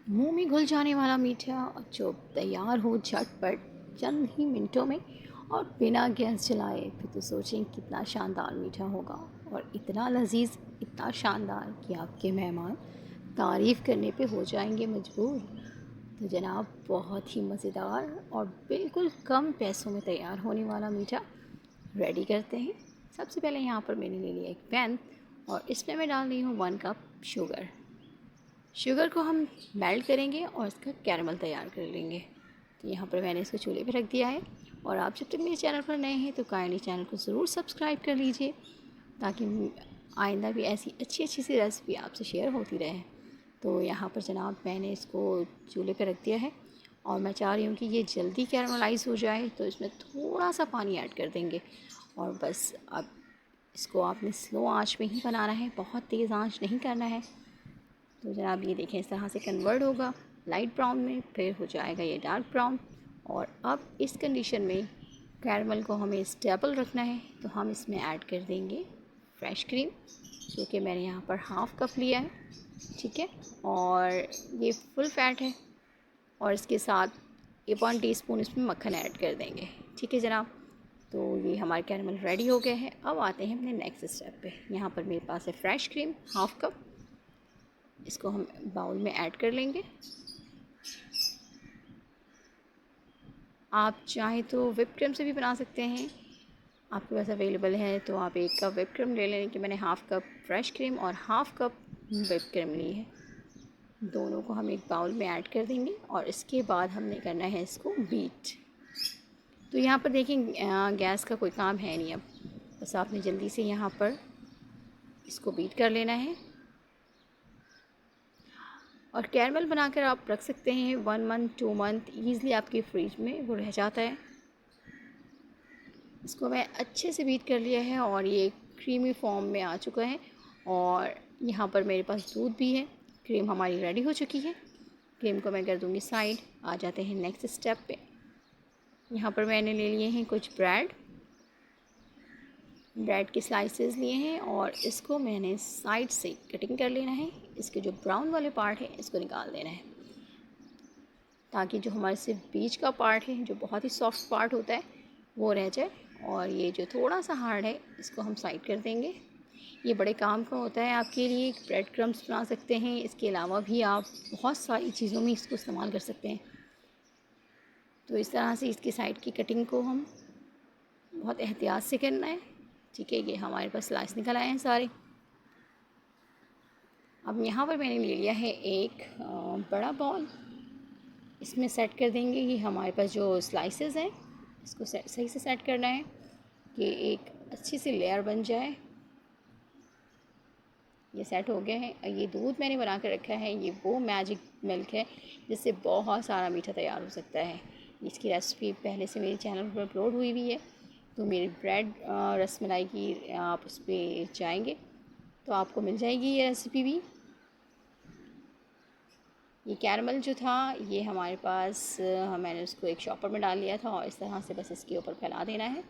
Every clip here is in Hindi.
मुंह में घुल जाने वाला मीठा जो तैयार हो झटपट चंद ही मिनटों में और बिना गैस जलाए, फिर तो सोचें कितना शानदार मीठा होगा और इतना लजीज, इतना शानदार कि आपके मेहमान तारीफ़ करने पे हो जाएंगे मजबूर। तो जनाब, बहुत ही मज़ेदार और बिल्कुल कम पैसों में तैयार होने वाला मीठा रेडी करते हैं। सबसे पहले यहाँ पर मैंने ले लिया एक पैन और इसमें मैं डाल रही हूँ 1 कप शुगर। शुगर को हम मेल्ट करेंगे और इसका कैरमल तैयार कर लेंगे। तो यहाँ पर मैंने इसको चूल्हे पे रख दिया है। और आप जब तक मेरे चैनल पर नए हैं तो काइंडली चैनल को ज़रूर सब्सक्राइब कर लीजिए, ताकि आइंदा भी ऐसी अच्छी अच्छी सी रेसिपी आपसे शेयर होती रहे। तो यहाँ पर जनाब मैंने इसको चूल्हे पे रख दिया है और मैं चाह रही हूँ कि ये जल्दी कैरमलाइज़ हो जाए, तो इसमें थोड़ा सा पानी ऐड कर देंगे। और बस अब इसको आपने स्लो आंच में ही बनाना है, बहुत तेज़ आंच नहीं करना है। तो जनाब ये देखें, इस तरह से कन्वर्ट होगा लाइट ब्राउन में, फिर हो जाएगा ये डार्क ब्राउन। और अब इस कंडीशन में कैरमल को हमें स्टेबल रखना है, तो हम इसमें ऐड कर देंगे फ्रेश क्रीम, जो कि मैंने यहाँ पर हाफ़ कप लिया है। ठीक है, और ये फुल फैट है। और इसके साथ 1 टीस्पून इसमें मक्खन ऐड कर देंगे। ठीक है जनाब, तो ये हमारे कैरमल रेडी हो गए हैं। अब आते हैं अपने नेक्स्ट स्टेप पे। यहाँ पर मेरे पास है फ्रेश क्रीम हाफ़ कप, इसको हम बाउल में ऐड कर लेंगे। आप चाहें तो व्हिप क्रीम से भी बना सकते हैं, आपके पास अवेलेबल है तो आप 1 कप व्हिप क्रीम ले लें, कि मैंने हाफ़ कप फ्रेश क्रीम और हाफ़ कप व्हिप क्रीम ली है। दोनों को हम एक बाउल में ऐड कर देंगे और इसके बाद हमने करना है इसको बीट। तो यहाँ पर देखें, गैस का कोई काम है नहीं, अब बस आपने जल्दी से यहाँ पर इसको बीट कर लेना है। और कैरमल बनाकर आप रख सकते हैं 1 मंथ 2 मंथ ईज़िली, आपके फ्रिज में वो रह जाता है। इसको मैं अच्छे से बीट कर लिया है और ये क्रीमी फॉर्म में आ चुका है। और यहाँ पर मेरे पास दूध भी है, क्रीम हमारी रेडी हो चुकी है। क्रीम को मैं कर दूँगी साइड। आ जाते हैं नेक्स्ट स्टेप पे। यहाँ पर मैंने ले लिए हैं कुछ ब्रेड के स्लाइसेस लिए हैं और इसको मैंने साइड से कटिंग कर लेना है। इसके जो ब्राउन वाले पार्ट है इसको निकाल देना है, ताकि जो हमारे सिर्फ बीच का पार्ट है, जो बहुत ही सॉफ्ट पार्ट होता है, वो रह जाए। और ये जो थोड़ा सा हार्ड है इसको हम साइड कर देंगे। ये बड़े काम का होता है आपके लिए। ब्रेड क्रम्स बना सकते हैं, इसके अलावा भी आप बहुत सारी चीज़ों में इसको इस्तेमाल कर सकते हैं। तो इस तरह से इसकी साइड की कटिंग को हम बहुत एहतियात से करना है। ठीक है, ये हमारे पास स्लाइस निकल आए हैं सारे। अब यहाँ पर मैंने ले लिया है एक बड़ा बॉल, इसमें सेट कर देंगे ये हमारे पास जो स्लाइसेस हैं, इसको सही से सेट करना है कि एक अच्छी सी लेयर बन जाए। ये सेट हो गया है। ये दूध मैंने बना कर रखा है, ये वो मैजिक मिल्क है जिससे बहुत सारा मीठा तैयार हो सकता है। इसकी रेसिपी पहले से मेरे चैनल पर अपलोड हुई हुई है, तो मेरी ब्रेड रसमलाई की आप उस पर जाएंगे तो आपको मिल जाएगी ये रेसिपी भी। ये कैरमल जो था ये हमारे पास मैंने उसको एक शॉपर में डाल लिया था और इस तरह से बस इसके ऊपर फैला देना है।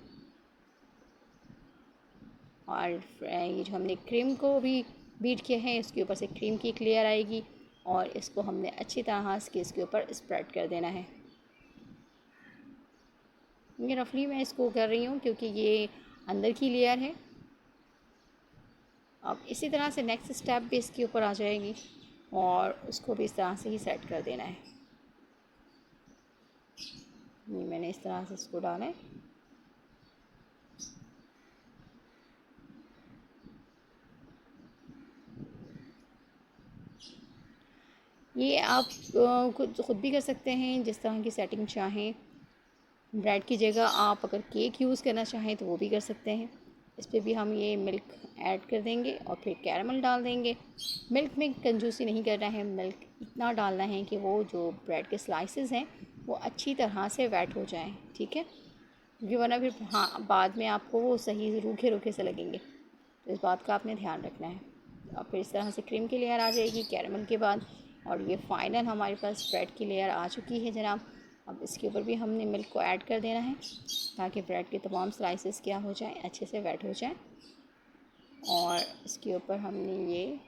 और ये जो हमने क्रीम को भी बीट किया है, इसके ऊपर से क्रीम की एक लेयर आएगी और इसको हमने अच्छी तरह से इसके ऊपर स्प्रेड कर देना है। ये रफली मैं इसको कर रही हूँ क्योंकि ये अंदर की लेयर है। अब इसी तरह से नेक्स्ट स्टेप भी इसके ऊपर आ जाएगी और उसको भी इस तरह से ही सेट कर देना है। ये मैंने इस तरह से इसको डाला है। ये आप खुद भी कर सकते हैं जिस तरह की सेटिंग चाहें। ब्रेड की जगह आप अगर केक यूज़ करना चाहें तो वो भी कर सकते हैं। इस पर भी हम ये मिल्क ऐड कर देंगे और फिर कैरमल डाल देंगे। मिल्क में कंजूसी नहीं करना है, मिल्क इतना डालना है कि वो जो ब्रेड के स्लाइसेस हैं वो अच्छी तरह से वेट हो जाएं। ठीक है, क्योंकि वरना फिर हाँ बाद में आपको वो सही रूखे रूखे से लगेंगे, तो इस बात का आपने ध्यान रखना है। अब फिर इस तरह से क्रीम की लेयर आ जाएगी कैरमल के बाद और ये फाइनल हमारे पास ब्रेड की लेयर आ चुकी है जनाब। अब इसके ऊपर भी हमने मिल्क को ऐड कर देना है ताकि ब्रेड के तमाम स्लाइसेस क्या हो जाएं, अच्छे से वेट हो जाएं। और इसके ऊपर हमने ये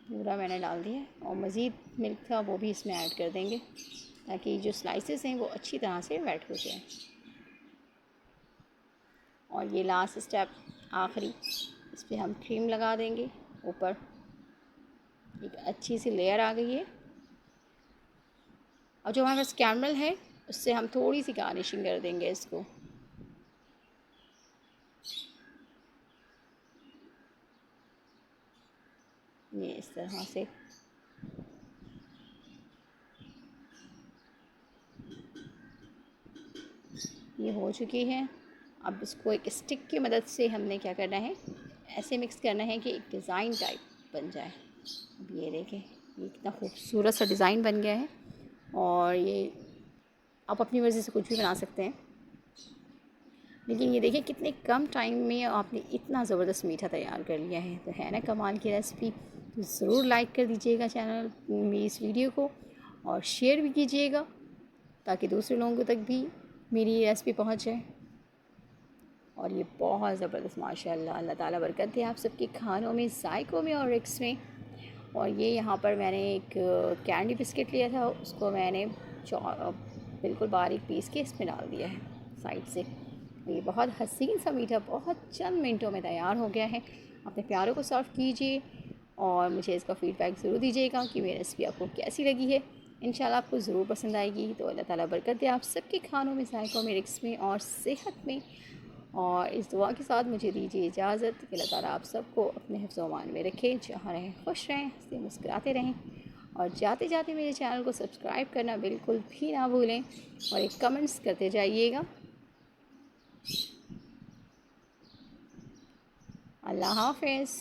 पूरा मैंने डाल दिया है और मज़ीद मिल्क था वो भी इसमें ऐड कर देंगे ताकि जो स्लाइसेस हैं वो अच्छी तरह से वेट हो जाए। और ये लास्ट स्टेप आखिरी, इस पर हम क्रीम लगा देंगे। ऊपर एक अच्छी सी लेयर आ गई है। और जो हमारे पास कैरमल है उससे हम थोड़ी सी गार्निशिंग कर देंगे इसको। ये इस तरह से ये हो चुकी है। अब इसको एक स्टिक की मदद से हमने क्या करना है, ऐसे मिक्स करना है कि एक डिज़ाइन टाइप बन जाए। अब ये देखें, ये कितना खूबसूरत सा डिज़ाइन बन गया है। और ये आप अपनी मर्ज़ी से कुछ भी बना सकते हैं, लेकिन ये देखिए कितने कम टाइम में आपने इतना ज़बरदस्त मीठा तैयार कर लिया है। तो है ना कमाल की रेसिपी। तो ज़रूर लाइक कर दीजिएगा चैनल मेरी इस वीडियो को, और शेयर भी कीजिएगा ताकि दूसरे लोगों तक भी मेरी रेसिपी पहुंच जाए। और ये बहुत ज़बरदस्त माशाल्लाह, अल्लाह ताला बरकत दे आप सबके खानों में, जायकों में और रिक्स में। और ये यहाँ पर मैंने एक कैंडी बिस्किट लिया था, उसको मैंने बिल्कुल बारीक पीस के इसमें डाल दिया है साइड से। ये बहुत हसीन सा मीठा बहुत चंद मिनटों में तैयार हो गया है। अपने प्यारों को सर्व कीजिए और मुझे इसका फ़ीडबैक ज़रूर दीजिएगा कि मेरी रेसिपी आपको कैसी लगी है। इंशाल्लाह आपको ज़रूर पसंद आएगी। तो अल्लाह ताला बरकत दे आप सबके खानों में, जायकों में, रिक्स में और सेहत में। और इस दुआ के साथ मुझे दीजिए इजाज़त कि अल्लाह ताला आप सबको अपने हिफ्ज़ अमान में रखें, जहाँ रहें खुश रहें, हंसते मुस्कुराते रहें। और जाते जाते मेरे चैनल को सब्सक्राइब करना बिल्कुल भी ना भूलें और एक कमेंट्स करते जाइएगा। अल्लाह हाफ़िज़।